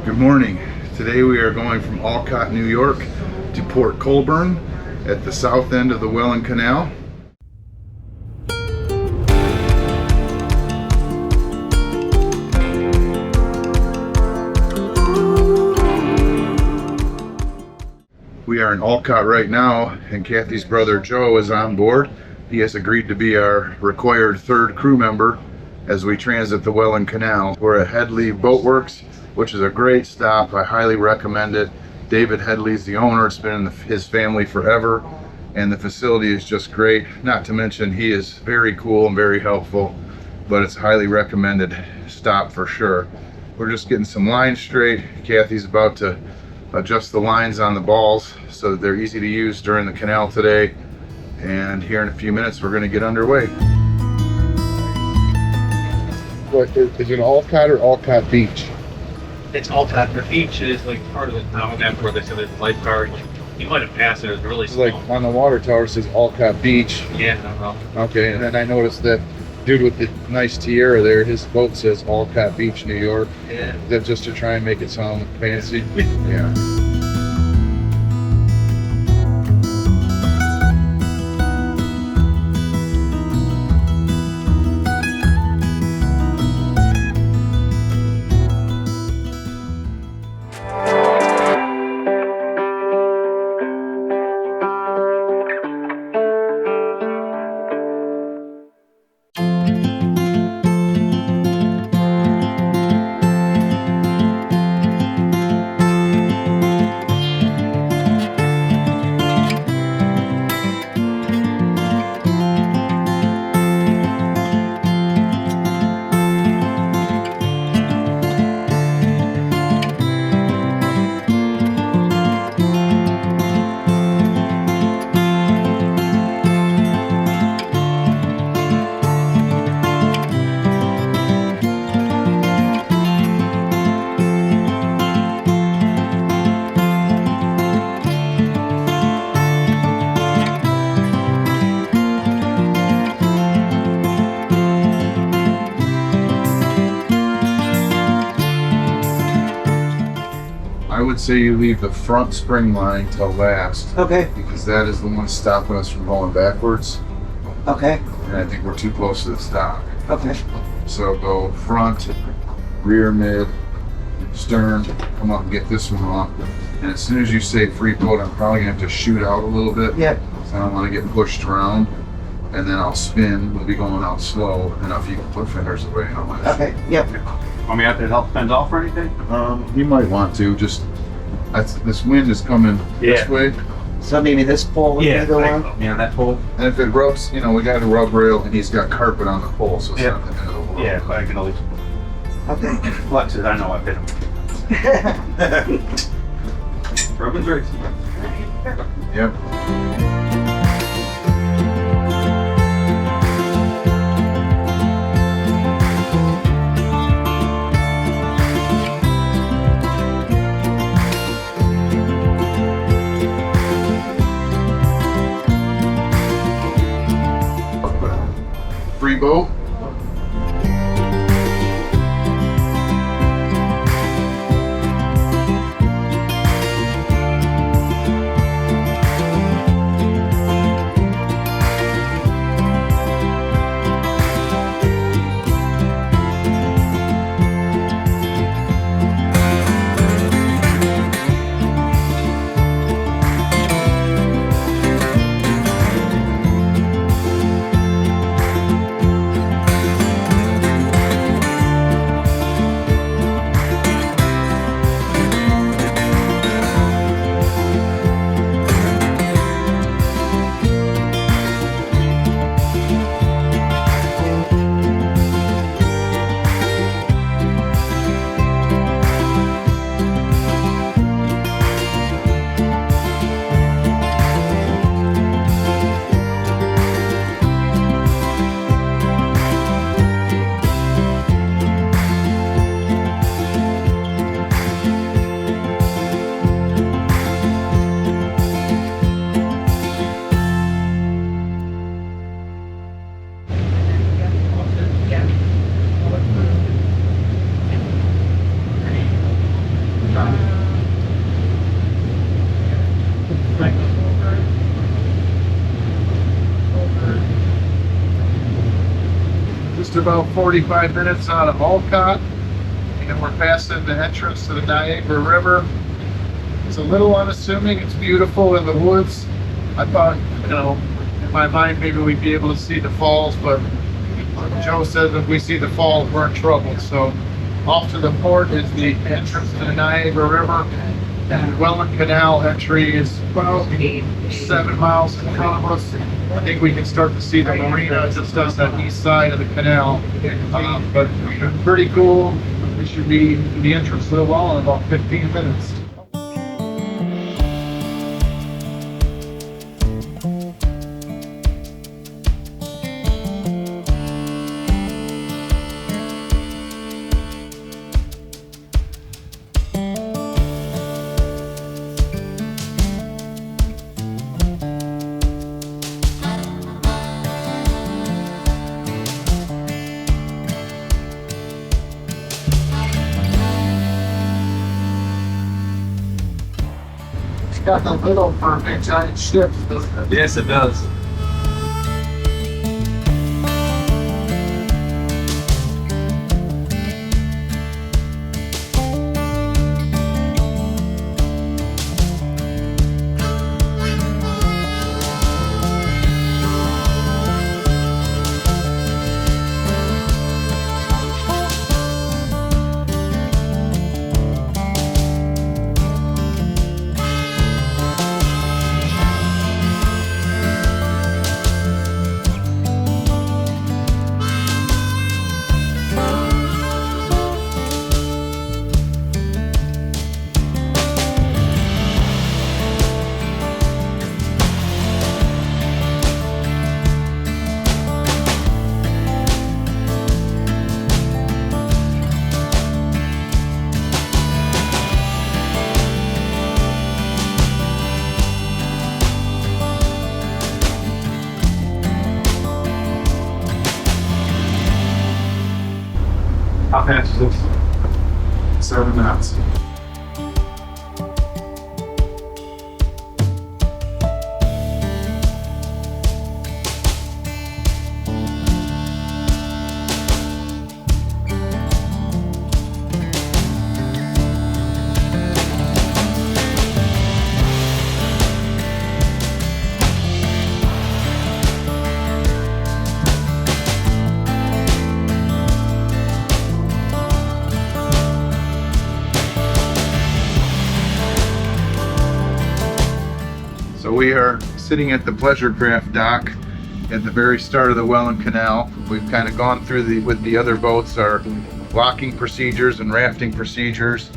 Good morning. Today we are going from Olcott, New York to Port Colborne at the south end of the Welland Canal. We are in Olcott right now, and Kathy's brother Joe is on board. He has agreed to be our required third crew member as we transit the Welland Canal. We're at Headley Boatworks, which is a great stop. I highly recommend it. David Headley's the owner. It's been in his family forever, and the facility is just great. Not to mention he is very cool and very helpful, but it's a highly recommended stop for sure. We're just getting some lines straight. Kathy's about to adjust the lines on the balls so that they're easy to use during the canal today. And here in a few minutes, we're going to get underway. What, is it Olcott or Olcott Beach? It's Olcott. The beach is like part of the town. That's where they said there's lifeguard. You might have passed it. It was really It's small. like on the water tower, it says Olcott Beach. Yeah, no. Okay, and then I noticed that dude with the nice tiara there, his boat says Olcott Beach, New York. Yeah. Is that just to try and make it sound fancy? Yeah. I would say you leave the front spring line till last. Okay. Because that is the one stopping us from going backwards. Okay. And I think we're too close to the stop. Okay. So go front, rear, mid, stern, come up and get this one off. And as soon as you say free boat, I'm probably gonna have to shoot out a little bit. Yep. So I don't wanna get pushed around. And then I'll spin, we'll be going out slow enough you can put fenders away and all that. Okay. Yep. Want me out there to help fend off or anything? You might want to, just, this wind is coming this way. So maybe this pole would be the one? Yeah, that pole. And if it rubs, we got a rub rail and he's got carpet on the pole, so it's not the end of the world. Yeah, but I can always Okay. flex it. I know I've hit him. Rubbing drinks. Yep. Free boat. about 45 minutes out of Olcott, and we're passing the entrance to the Niagara River. It's a little unassuming. It's beautiful in the woods. I thought, in my mind, maybe we'd be able to see the falls, but Joe said if we see the falls, we're in trouble. So off to the port is the entrance to the Niagara River, and the Welland Canal entry is about 7 miles in front of us. I think we can start to see the marina just on the east side of the canal. But pretty cool. We should be in the entrance to the wall in about 15 minutes. Got the little for big giant ships, doesn't it? Yes, it does. How fast is this? 7 knots. So we are sitting at the pleasure craft dock at the very start of the Welland Canal. We've kind of gone through with the other boats, our locking procedures and rafting procedures.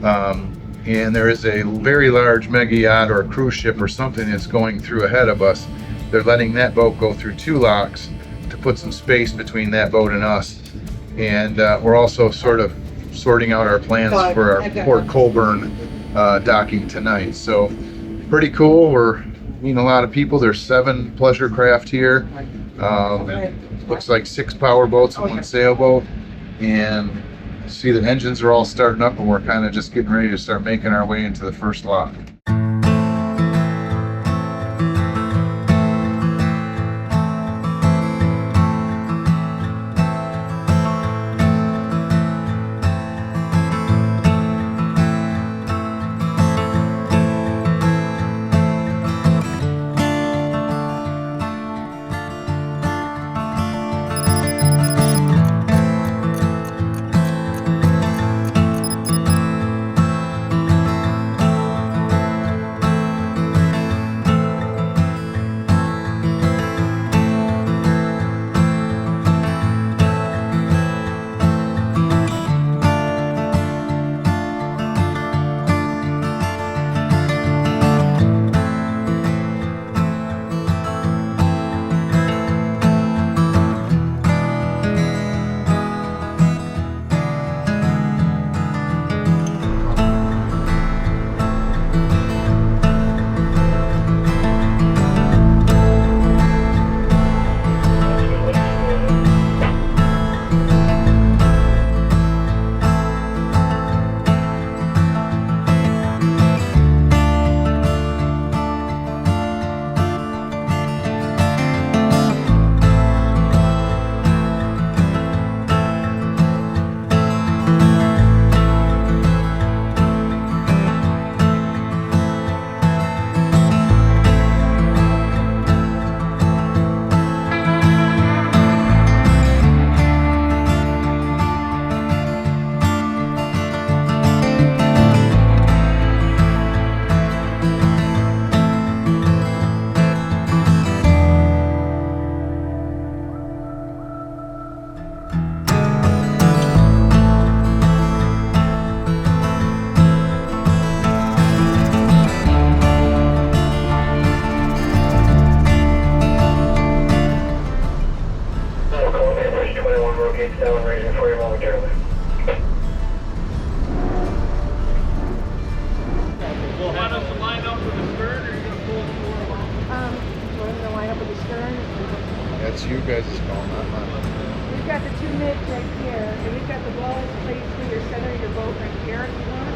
And there is a very large mega yacht or a cruise ship or something that's going through ahead of us. They're letting that boat go through 2 locks to put some space between that boat and us. And we're also sort of sorting out our plans for our Port Colborne docking tonight. So pretty cool. We're meeting a lot of people. There's 7 pleasure craft here. Looks like 6 power boats and 1 sailboat. And see the engines are all starting up, and we're kind of just getting ready to start making our way into the first lock. you guys' call, not mine. We've got the 2 mids right here, and we've got the well place for your center of your boat right here if you want.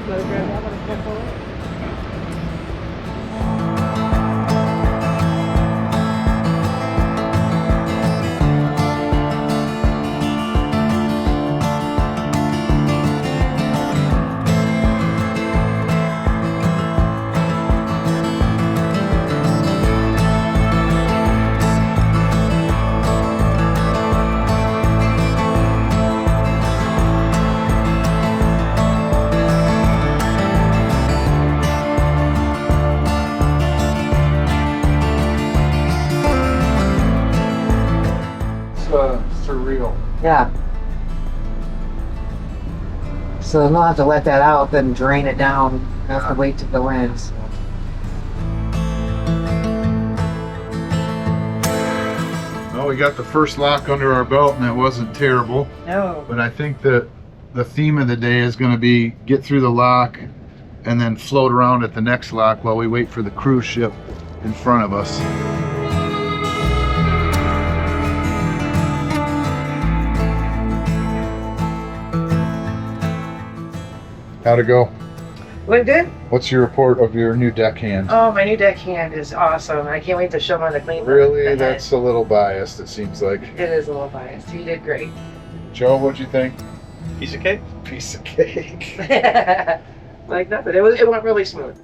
Let it grab that one and step forward. Surreal. Yeah. So they'll have to let that out, then drain it down. They'll have to wait to go in. So. Well, we got the first lock under our belt and it wasn't terrible. No. But I think that the theme of the day is going to be get through the lock and then float around at the next lock while we wait for the cruise ship in front of us. How'd it go? Went good? What's your report of your new deckhand? Oh, my new deckhand is awesome. I can't wait to show him on the clean. Really? That's a little biased, it seems like. It is a little biased. You did great. Joe, what'd you think? Piece of cake? Piece of cake. Like nothing. It went really smooth.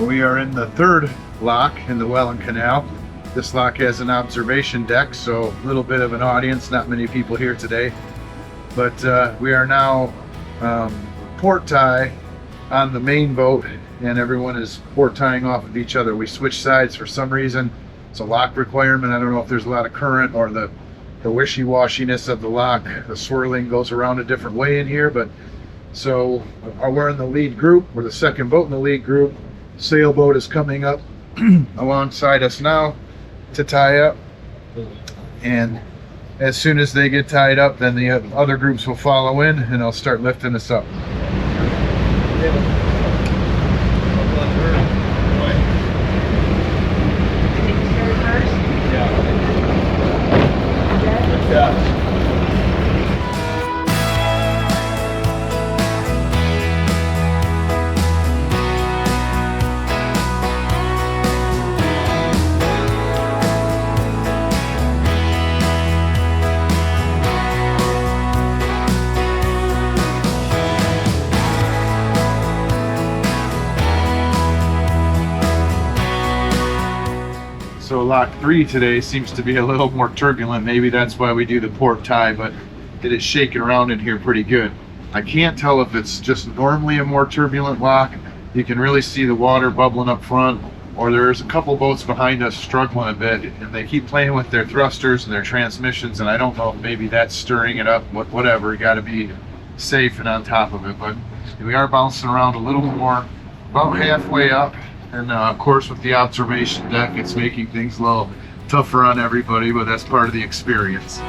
Well, we are in the third lock in the Welland Canal. This lock has an observation deck, so a little bit of an audience, not many people here today. But we are now port tie on the main boat, and everyone is port tying off of each other. We switch sides for some reason. It's a lock requirement. I don't know if there's a lot of current or the wishy-washiness of the lock. The swirling goes around a different way in here, but so we're in the lead group. We're the second boat in the lead group. Sailboat is coming up alongside us now to tie up, and as soon as they get tied up, then the other groups will follow in and they'll start lifting us up. So lock 3 today seems to be a little more turbulent. Maybe that's why we do the port tie, but it is shaking around in here pretty good. I can't tell if it's just normally a more turbulent lock. You can really see the water bubbling up front, or there's a couple boats behind us struggling a bit, and they keep playing with their thrusters and their transmissions, and I don't know if maybe that's stirring it up, whatever. You got to be safe and on top of it, but we are bouncing around a little more, about halfway up. And of course, with the observation deck, it's making things a little tougher on everybody, but that's part of the experience.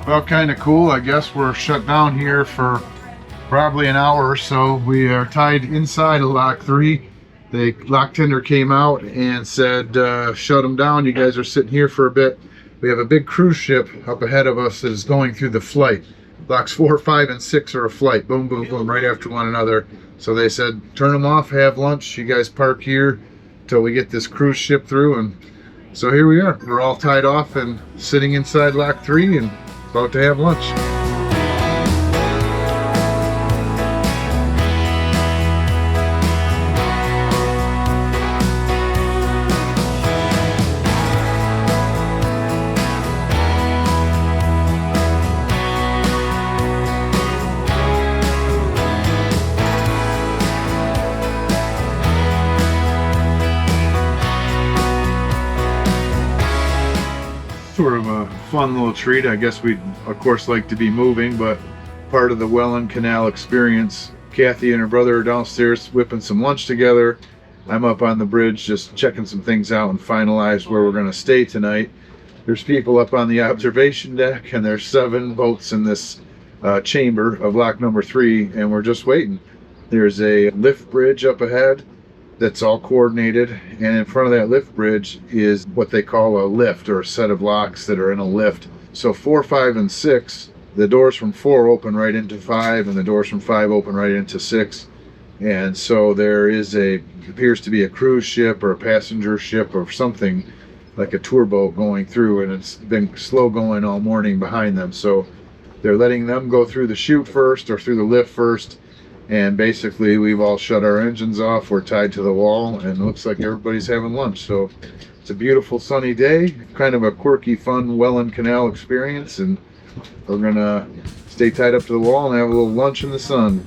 Well, kind of cool. I guess we're shut down here for probably an hour or so. We are tied inside of lock 3. The lock tender came out and said, shut them down. You guys are sitting here for a bit. We have a big cruise ship up ahead of us that is going through the flight. Locks 4, 5, and 6 are a flight. Boom, boom, boom, right after one another. So they said, turn them off, have lunch. You guys park here till we get this cruise ship through. And so here we are. We're all tied off and sitting inside lock 3 and about to have lunch. Sort of a fun little treat. I guess we'd of course like to be moving, but part of the Welland Canal experience. Kathy and her brother are downstairs whipping some lunch together. I'm up on the bridge just checking some things out and finalize where we're going to stay tonight. There's people up on the observation deck, and there's 7 boats in this chamber of lock number 3, and we're just waiting. There's a lift bridge up ahead that's all coordinated, and in front of that lift bridge is what they call a lift, or a set of locks that are in a lift. So 4, 5, and 6, the doors from 4 open right into 5, and the doors from 5 open right into 6. And so there is appears to be a cruise ship or a passenger ship or something like a tour boat going through, and it's been slow going all morning behind them. So they're letting them go through the chute first, or through the lift first. And basically we've all shut our engines off, we're tied to the wall, and it looks like everybody's having lunch. So it's a beautiful sunny day, kind of a quirky, fun Welland Canal experience, and we're gonna stay tied up to the wall and have a little lunch in the sun.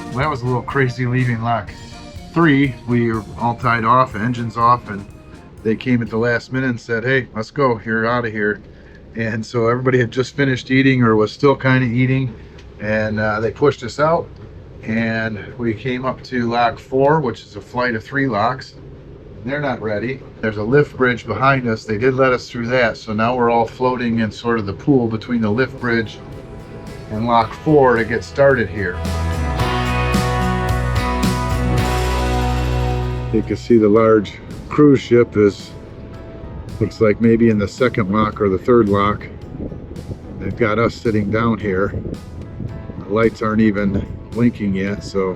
Well, that was a little crazy leaving lock 3. We were all tied off, engines off, and they came at the last minute and said, hey, let's go, you're out of here. And so everybody had just finished eating, or was still kind of eating, and they pushed us out, and we came up to lock 4, which is a flight of 3 locks. They're not ready. There's a lift bridge behind us. They did let us through that, so now we're all floating in sort of the pool between the lift bridge and lock 4 to get started here. You can see the large cruise ship is Looks like maybe in the second lock or the third lock. They've got us sitting down here. The lights aren't even blinking yet, so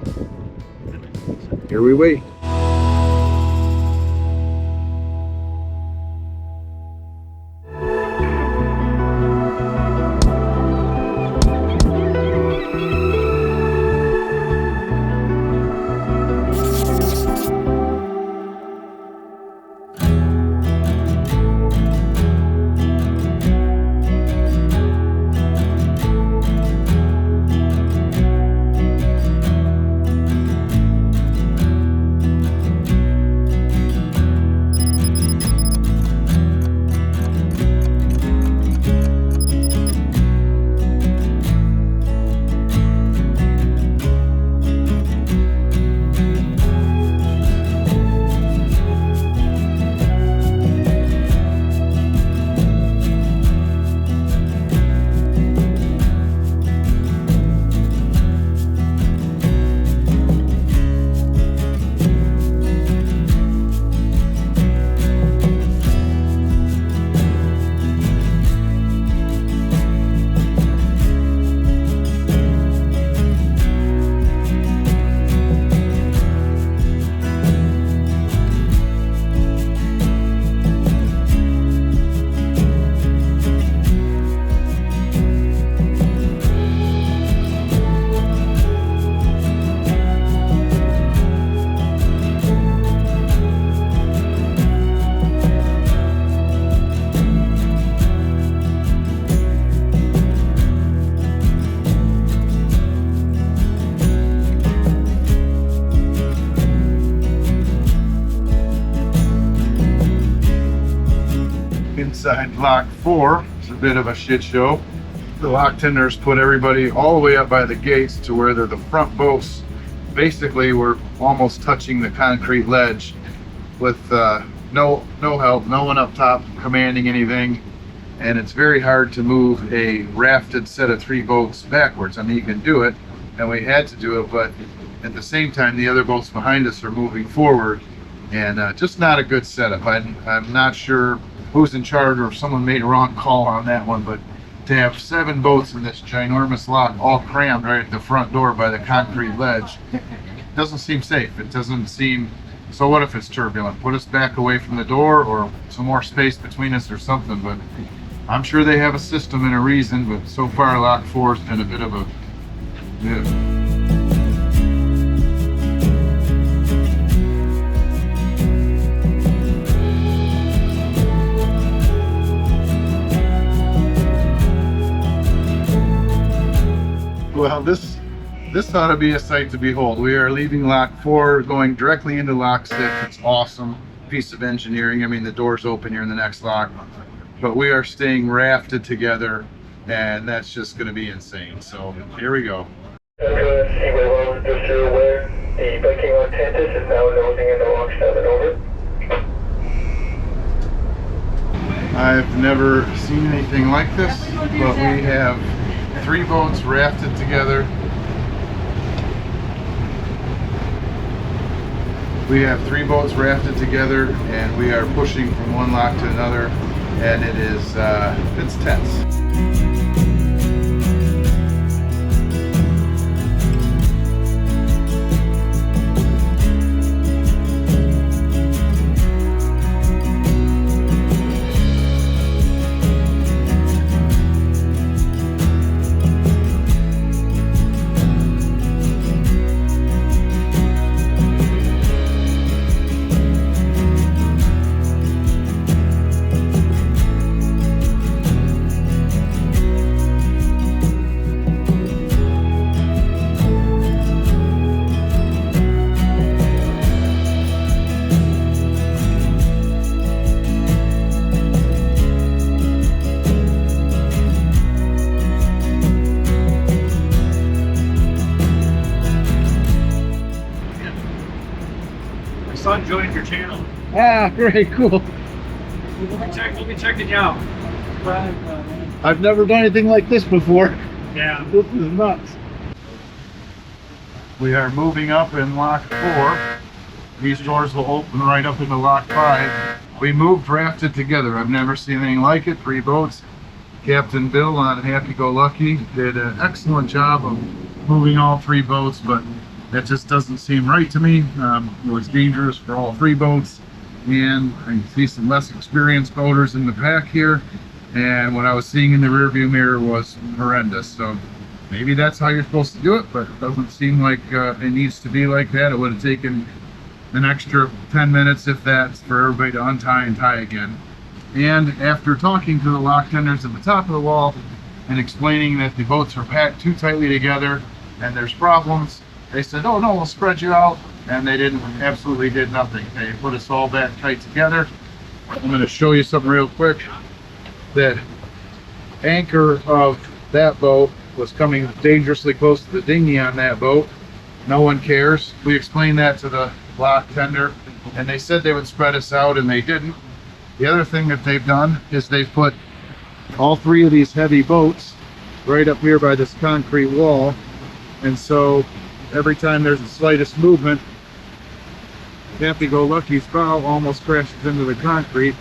here we wait. Inside lock 4, it's a bit of a shit show. The lock tenders put everybody all the way up by the gates to where they're the front boats. Basically, we're almost touching the concrete ledge with no help, no one up top commanding anything. And it's very hard to move a rafted set of 3 boats backwards. I mean, you can do it, and we had to do it, but at the same time, the other boats behind us are moving forward, and just not a good setup. I'm not sure who's in charge or if someone made a wrong call on that one, but to have 7 boats in this ginormous lock all crammed right at the front door by the concrete ledge doesn't seem safe. It doesn't seem, so what if it's turbulent? Put us back away from the door or some more space between us or something, but I'm sure they have a system and a reason, but so far lock 4's been a bit of a Well, this ought to be a sight to behold. We are leaving lock 4, going directly into lock 6. It's awesome piece of engineering. I mean, the door's open here in the next lock, but we are staying rafted together, and that's just going to be insane. So here we go. Seaway Welland, just so you're aware, the blinking on Tantus is now nosing into lock 7, over. I've never seen anything like this, but we have 3 boats rafted together. We have 3 boats rafted together, and we are pushing from one lock to another, and it is it's tense. Son joined your channel. Ah, great, cool. We'll be checking you out. I've never done anything like this before. Yeah. This is nuts. We are moving up in lock 4. These doors will open right up into lock 5. we moved rafted together. I've never seen anything like it. 3 boats. Captain Bill on Happy Go Lucky did an excellent job of moving all 3 boats, but that just doesn't seem right to me. It was dangerous for all 3 boats, and I see some less experienced boaters in the pack here, and what I was seeing in the rearview mirror was horrendous. So maybe that's how you're supposed to do it, but it doesn't seem like it needs to be like that. It would have taken an extra 10 minutes, if that, for everybody to untie and tie again. And after talking to the lock tenders at the top of the wall and explaining that the boats are packed too tightly together and there's problems, they said, oh no, we'll spread you out. And they absolutely did nothing. They put us all back tight together. I'm going to show you something real quick. That anchor of that boat was coming dangerously close to the dinghy on that boat. No one cares. We explained that to the lock tender, and they said they would spread us out, and they didn't. The other thing that they've done is they've put all 3 of these heavy boats right up here by this concrete wall, and so every time there's the slightest movement, Happy Go Lucky's bow almost crashes into the concrete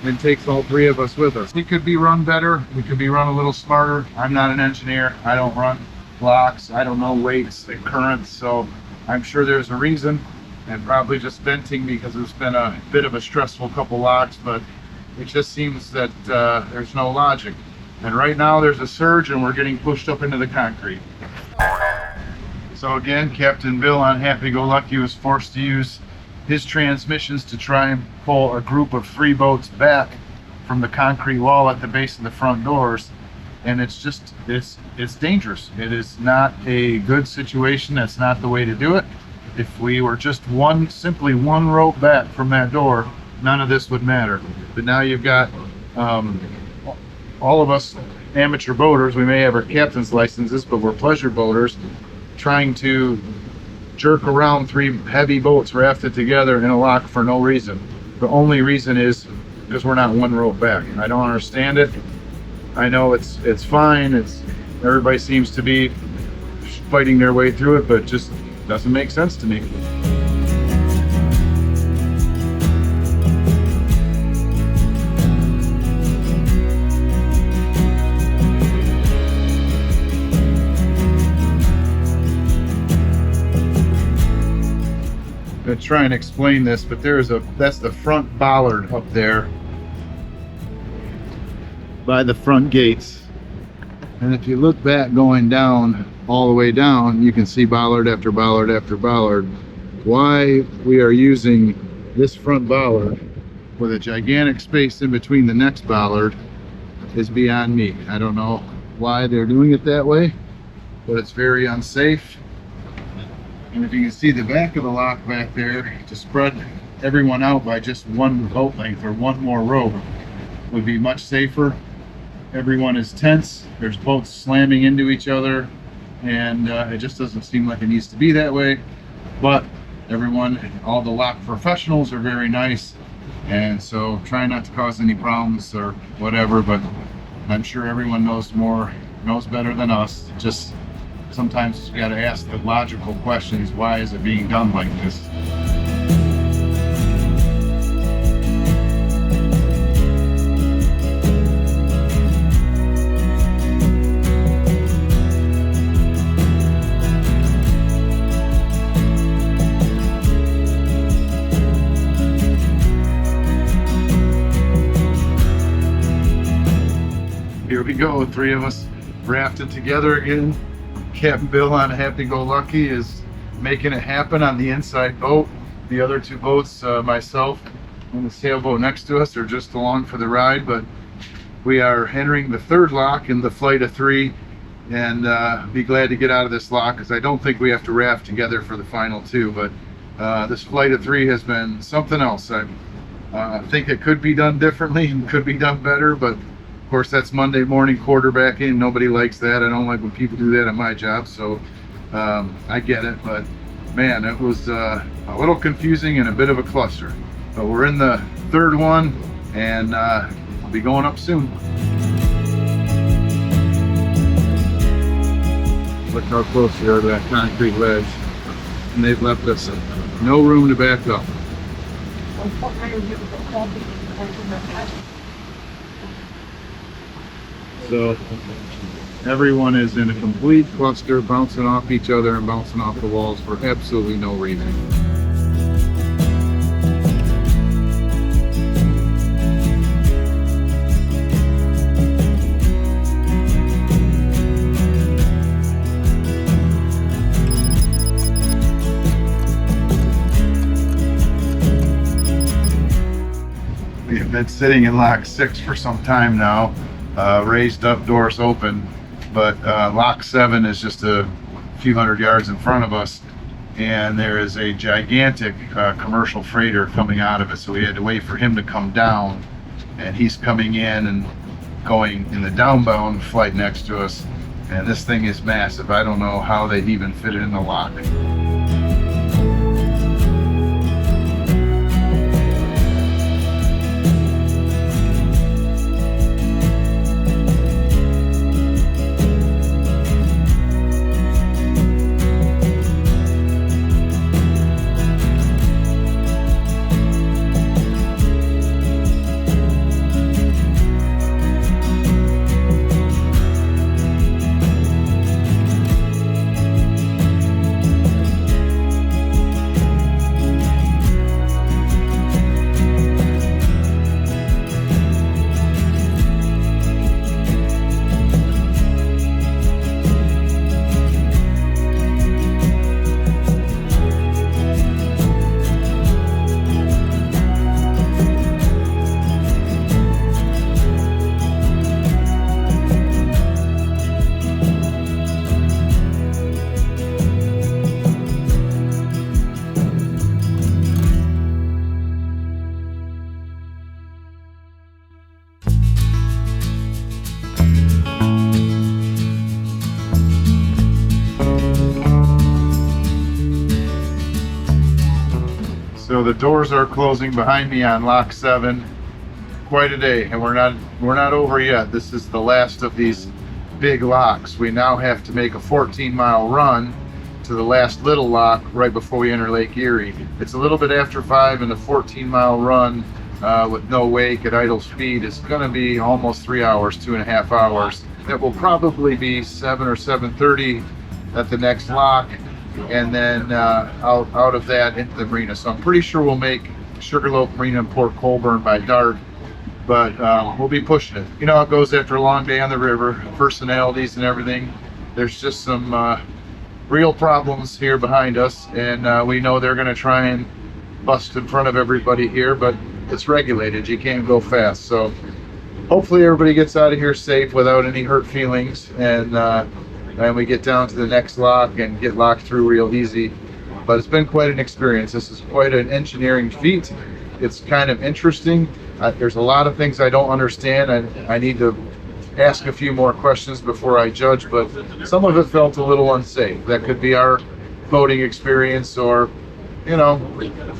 and takes all 3 of us with us. We could be run better. We could be run a little smarter. I'm not an engineer. I don't run locks. I don't know weights and currents, so I'm sure there's a reason, and probably just venting because it's been a bit of a stressful couple locks, but it just seems that there's no logic. And right now there's a surge and we're getting pushed up into the concrete. So again, Captain Bill on Happy Go Lucky was forced to use his transmissions to try and pull a group of 3 boats back from the concrete wall at the base of the front doors, and it's just it's dangerous. It is not a good situation. That's not the way to do it. If we were just simply one rope back from that door, none of this would matter. But now you've got all of us amateur boaters. We may have our captain's licenses, but we're pleasure boaters trying to jerk around 3 heavy boats rafted together in a lock for no reason. The only reason is because we're not one rope back. I don't understand it. I know it's fine. Everybody seems to be fighting their way through it, but just doesn't make sense to me. I'm gonna try and explain this, but that's the front bollard up there by the front gates. And if you look back going down, all the way down, you can see bollard after bollard after bollard. Why we are using this front bollard with a gigantic space in between the next bollard is beyond me. I don't know why they're doing it that way, but it's very unsafe. And if you can see the back of the lock back there, to spread everyone out by just 1 boat length or 1 more rope would be much safer. Everyone is tense. There's boats slamming into each other, and it just doesn't seem like it needs to be that way. But all the lock professionals are very nice, and so try not to cause any problems or whatever, but I'm sure everyone knows better than us. Just sometimes you got to ask the logical questions. Why is it being done like this? Here we go, 3 of us rafted together again. Captain Bill on Happy Go Lucky is making it happen on the inside boat. The other 2 boats, myself and the sailboat next to us, are just along for the ride, but we are entering the 3rd lock in the flight of 3, and be glad to get out of this lock because I don't think we have to raft together for the final 2, but this flight of 3 has been something else. I think it could be done differently and could be done better, but of course, that's Monday morning quarterbacking. Nobody likes that. I don't like when people do that at my job, so I get it. But man, it was a little confusing and a bit of a cluster. But we're in the 3rd one, and we'll be going up soon. Look how close we are to that concrete ledge, and they've left us no room to back up. So everyone is in a complete cluster, bouncing off each other and bouncing off the walls for absolutely no reason. We've been sitting in lock 6 for some time now. Raised up doors open, but lock 7 is just a few hundred yards in front of us, and there is a gigantic commercial freighter coming out of it, so we had to wait for him to come down, and he's coming in and going in the downbound flight next to us, and this thing is massive. I don't know how they'd even fit it in the lock. So the doors are closing behind me on lock 7. Quite a day, and we're not over yet. This is the last of these big locks. We now have to make a 14-mile run to the last little lock right before we enter Lake Erie. It's a little bit after 5, and the 14-mile run with no wake at idle speed is going to be almost 3 hours, 2.5 hours. That will probably be 7 or 7:30 at the next lock, and then out of that into the marina. So I'm pretty sure we'll make Sugarloaf Marina in Port Colborne by dark, but we'll be pushing it. You know how it goes after a long day on the river, personalities and everything. There's just some real problems here behind us, and we know they're going to try and bust in front of everybody here, but it's regulated. You can't go fast. So hopefully everybody gets out of here safe without any hurt feelings, and we get down to the next lock and get locked through real easy. But it's been quite an experience. This is quite an engineering feat. It's kind of interesting. There's a lot of things I don't understand. I need to ask a few more questions before I judge, but some of it felt a little unsafe. That could be our boating experience, or you know,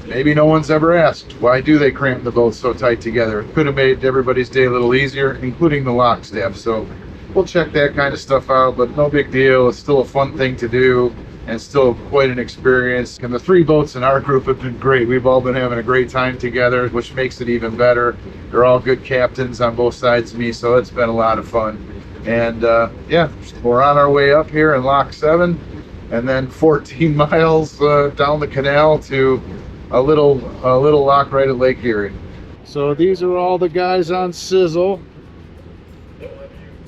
maybe no one's ever asked, why do they cramp the boats so tight together? It could have made everybody's day a little easier, including the lock staff. So we'll check that kind of stuff out, but no big deal. It's still a fun thing to do, and still quite an experience. And the 3 boats in our group have been great. We've all been having a great time together, which makes it even better. They're all good captains on both sides of me, so it's been a lot of fun. And yeah, we're on our way up here in lock 7, and then 14 miles down the canal to a little lock right at Lake Erie. So these are all the guys on Sizzle,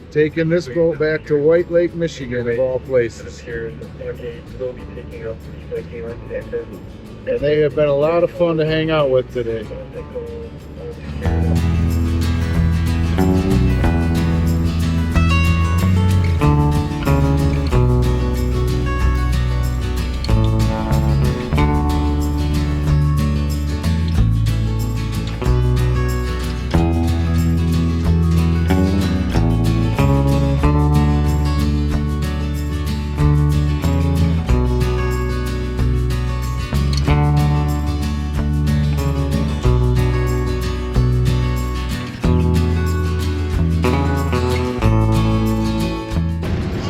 taking this boat back to White Lake, Michigan, of all places. And they have been a lot of fun to hang out with today.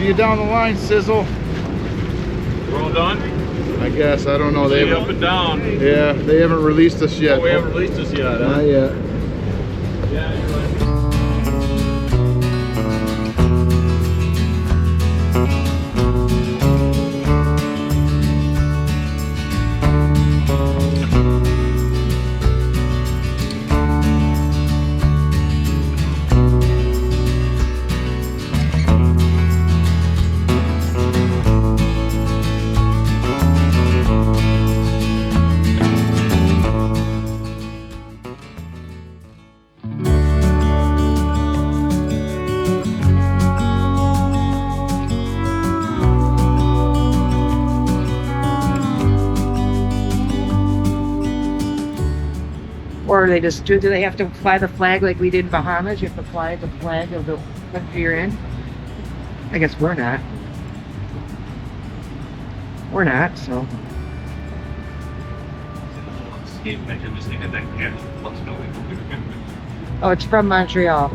See you down the line, Sizzle. We're all done? I guess. I don't know. They Up and down. yeah, they haven't released us yet. Oh, we haven't released us yet. Huh? Not yet. Yeah, you're right. Or they just do they have to fly the flag like we did in Bahamas? You have to fly the flag of the country you're in? I guess we're not. We're not, so. Oh, it's from Montreal.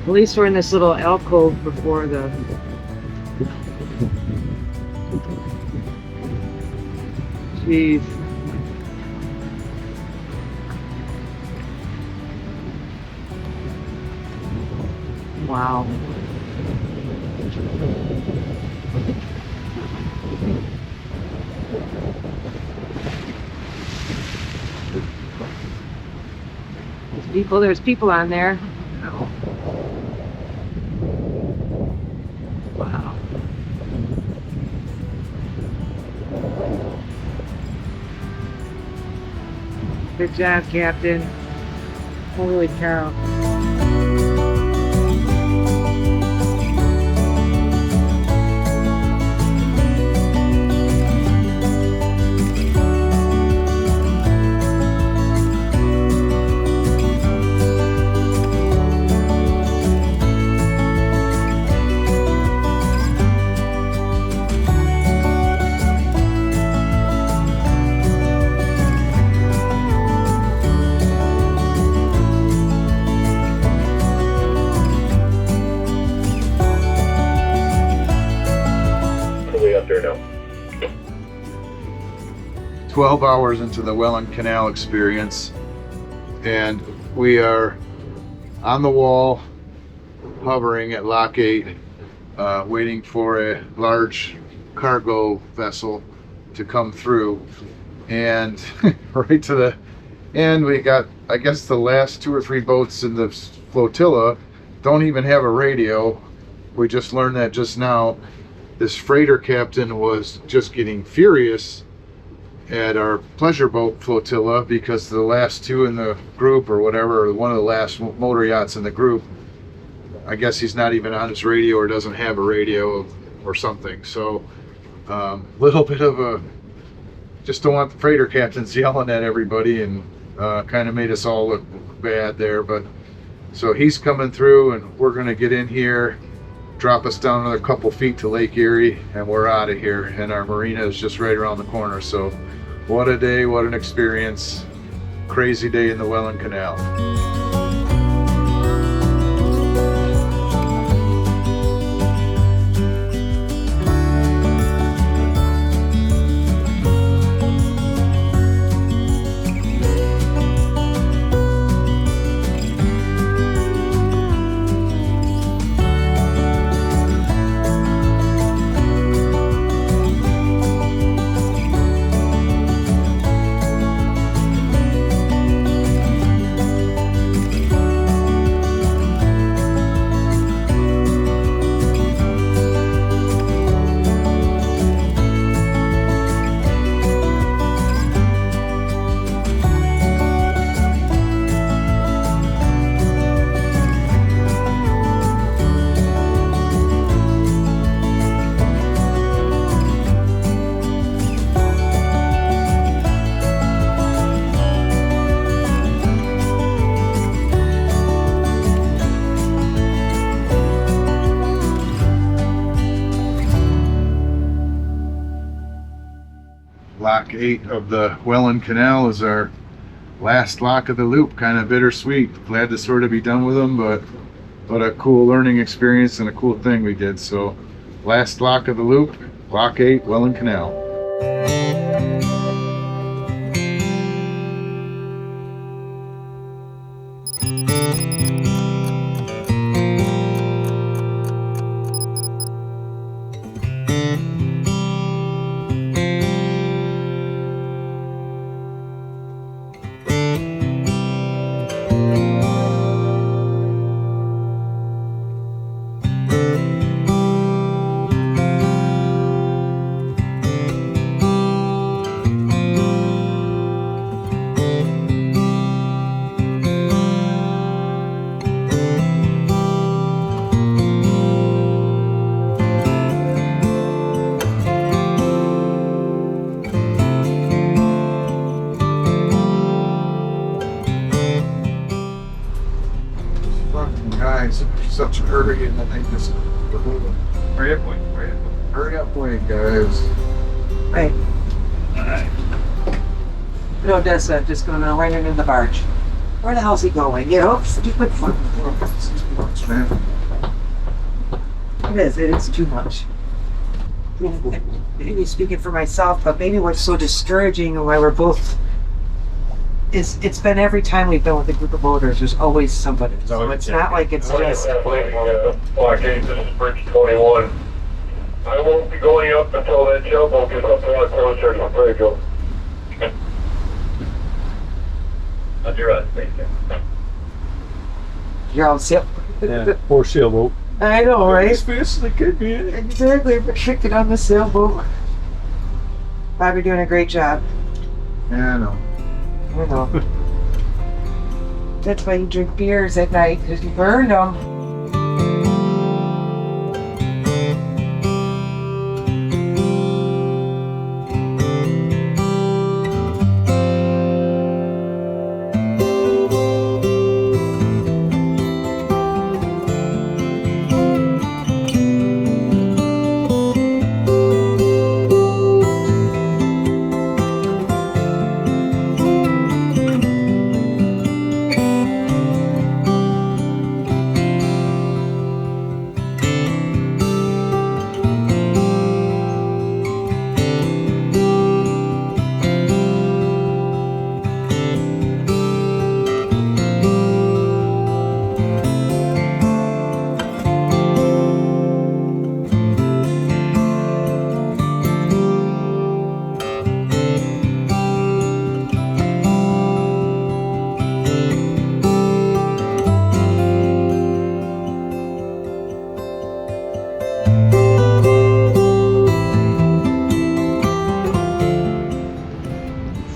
At least we're in this little alcove before the... Jeez. Wow. There's people on there. Oh. Wow. Good job, Captain. Holy cow. Under now. 12 hours into the Welland Canal experience, and we are on the wall, hovering at Lock 8, waiting for a large cargo vessel to come through. And right to the end, we got, I guess, the last 2 or 3 boats in the flotilla don't even have a radio. We just learned that just now. This freighter captain was just getting furious at our pleasure boat flotilla because the last 2 in the group, or whatever, or one of the last motor yachts in the group, I guess he's not even on his radio or doesn't have a radio or something. So little bit of a, just don't want the freighter captains yelling at everybody, and kind of made us all look bad there. But so he's coming through, and we're gonna get in here, drop us down another couple feet to Lake Erie, and we're out of here. And our marina is just right around the corner. So what a day, what an experience. Crazy day in the Welland Canal. Lock 8 of the Welland Canal is our last lock of the loop. Kind of bittersweet. Glad to sort of be done with them, but a cool learning experience and a cool thing we did. So last lock of the loop, Lock 8, Welland Canal. Guys, such a hurry, and I think this Hurry up, boy. Hurry up. hurry up point, guys. Right. No, Odessa, just going right into the barge. Where the hell's he going? You know, stupid fun. Man. It is too much. Maybe speaking for myself, but maybe what's so discouraging and why we're both is it's been every time we've been with a group of boaters, there's always somebody. So it's not like it's just Lock 8, this is Bridge 21. I won't be going up until that sailboat gets up a lot closer to the bridge. On your right, thank you. you're all set. Yeah, poor sailboat. I know, right? As fast as they could be. Exactly, restricted on the sailboat. Bob, you're doing a great job. Yeah, I know. I know. That's why you drink beers at night, because you burned them.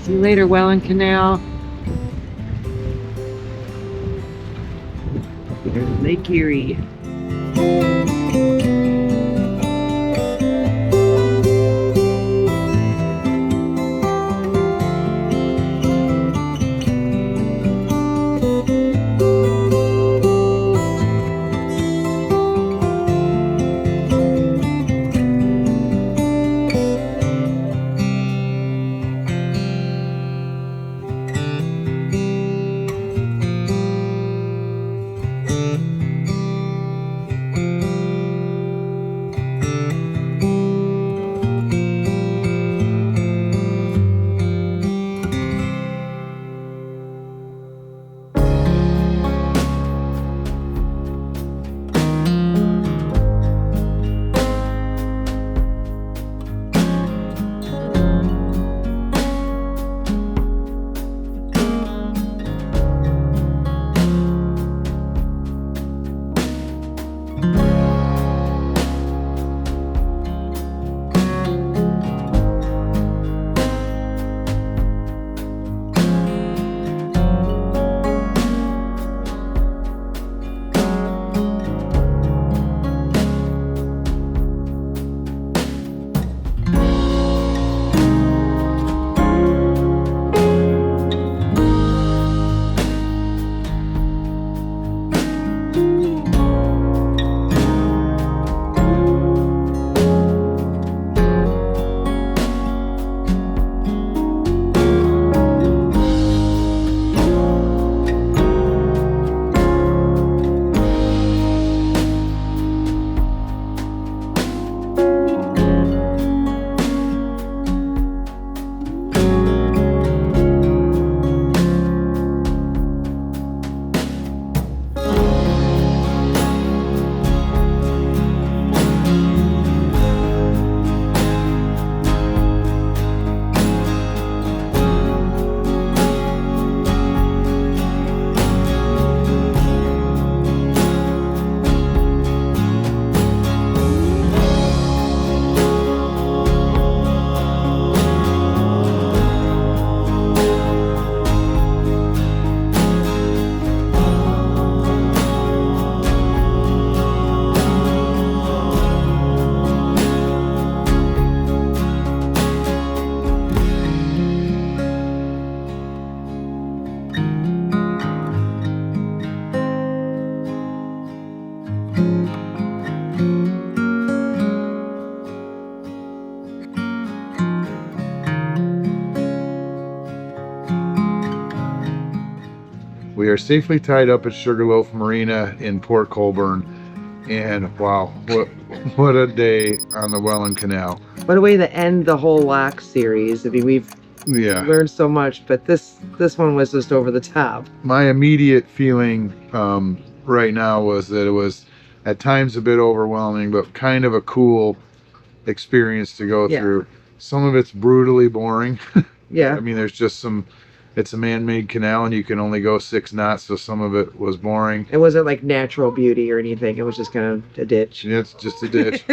See you later, Welland Canal. There's Lake Erie. We are safely tied up at Sugarloaf Marina in Port Colborne. And wow, what a day on the Welland Canal. What a way to end the whole lock series. I mean, we've Yeah. learned so much, but this one was just over the top. My immediate feeling right now was that it was at times a bit overwhelming, but kind of a cool experience to go Yeah. through. Some of it's brutally boring. Yeah. I mean, there's just it's a man-made canal and you can only go 6 knots, so some of it was boring. It wasn't like natural beauty or anything. It was just kind of a ditch. It's just a ditch.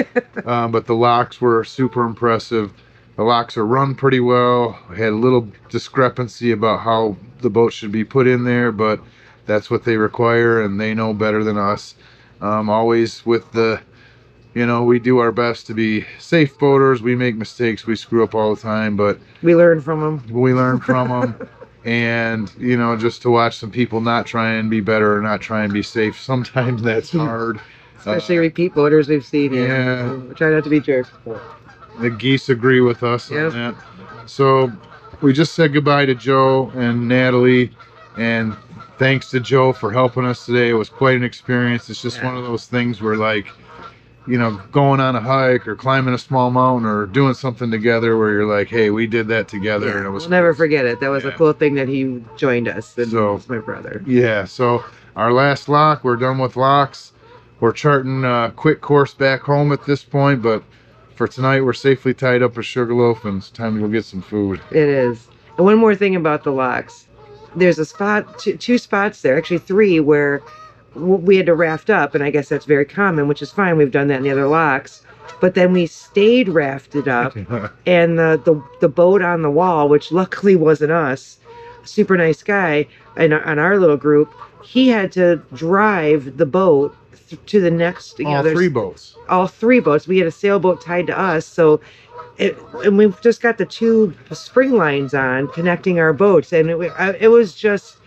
But the locks were super impressive. The locks are run pretty well. I had a little discrepancy about how the boat should be put in there, but that's what they require and they know better than us. Always with we do our best to be safe boaters. We make mistakes. We screw up all the time, but We learned from them. we learn from them. And, just to watch some people not try and be better or not try and be safe, sometimes that's hard. Especially repeat boaters we've seen here. yeah. So we try not to be jerks. The geese agree with us Yep. on that. So we just said goodbye to Joe and Natalie, and thanks to Joe for helping us today. It was quite an experience. It's just Yeah. one of those things where going on a hike or climbing a small mountain or doing something together where you're like, hey, we did that together. Yeah, And it was we'll never forget it. That was a Yeah. cool thing that he joined us. And So- it's my brother. Yeah, so our last lock, we're done with locks. We're charting a quick course back home at this point, but for tonight, we're safely tied up at Sugarloaf, and it's time to go get some food. It is. And one more thing about the locks. There's a spot, two spots there, actually 3, where we had to raft up, and I guess that's very common, which is fine. We've done that in the other locks. But then we stayed rafted up, and the boat on the wall, which luckily wasn't us, super nice guy, and on our little group, he had to drive the boat to the next. All there's 3 boats. all 3 boats. We had a sailboat tied to us, so and we've just got the 2 spring lines on connecting our boats, and it was just.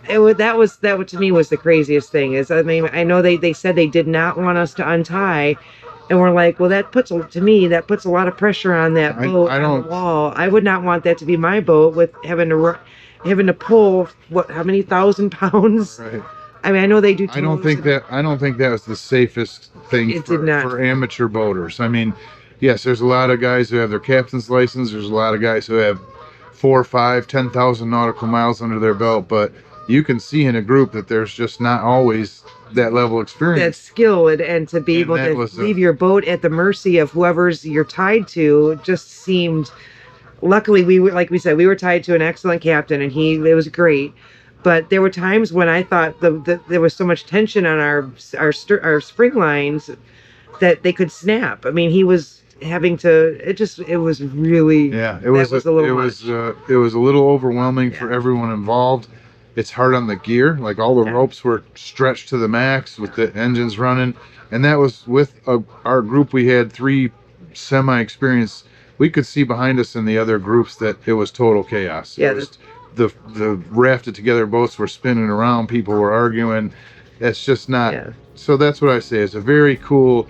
That to me was the craziest thing. Is, I mean, I know they said they did not want us to untie, and we're like, well, that puts a lot of pressure on that boat I on don't- the wall. I would not want that to be my boat with having to pull how many 1,000 pounds. Right. I mean, I know they do. I don't think that was the safest thing It did not. for amateur boaters. I mean, yes, there's a lot of guys who have their captain's license. There's a lot of guys who have 4, 5, 10,000 nautical miles under their belt, but you can see in a group that there's just not always that level of experience. that skill and to be And able that to was leave your boat at the mercy of whoever's you're tied to just seemed. Luckily, we were, like we said, we were tied to an excellent captain, and it was great. But there were times when I thought there was so much tension on our spring lines that they could snap. I mean, he was having to. It was really. Yeah, it was a little much. It was a little overwhelming for Yeah. everyone involved. It's hard on the gear. Like all the Yeah. ropes were stretched to the max with the engines running, and that was with our group. We had 3 semi-experienced. We could see behind us in the other groups that it was total chaos. Yeah, It was, the rafted together boats were spinning around. People were arguing. That's just not. Yeah. So that's what I say. It's a very cool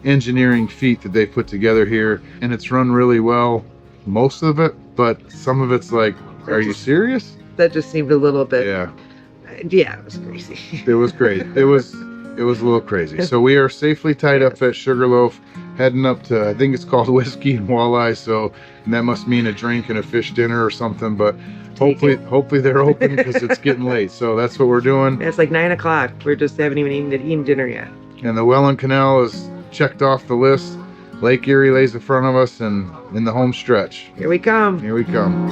engineering feat that they put together here, and it's run really well. Most of it, but some of it's like, are you serious? That just seemed a little bit. Yeah, Yeah, it was crazy. it was great. It was a little crazy. So we are safely tied up at Sugarloaf, heading up to, I think it's called Whiskey and Walleye. So and that must mean a drink and a fish dinner or something. But hopefully they're open because it's getting late. So that's what we're doing. It's like 9 o'clock. We just haven't even eaten dinner yet. And the Welland Canal is checked off the list. Lake Erie lays in front of us, and in the home stretch. Here we come. Here we come.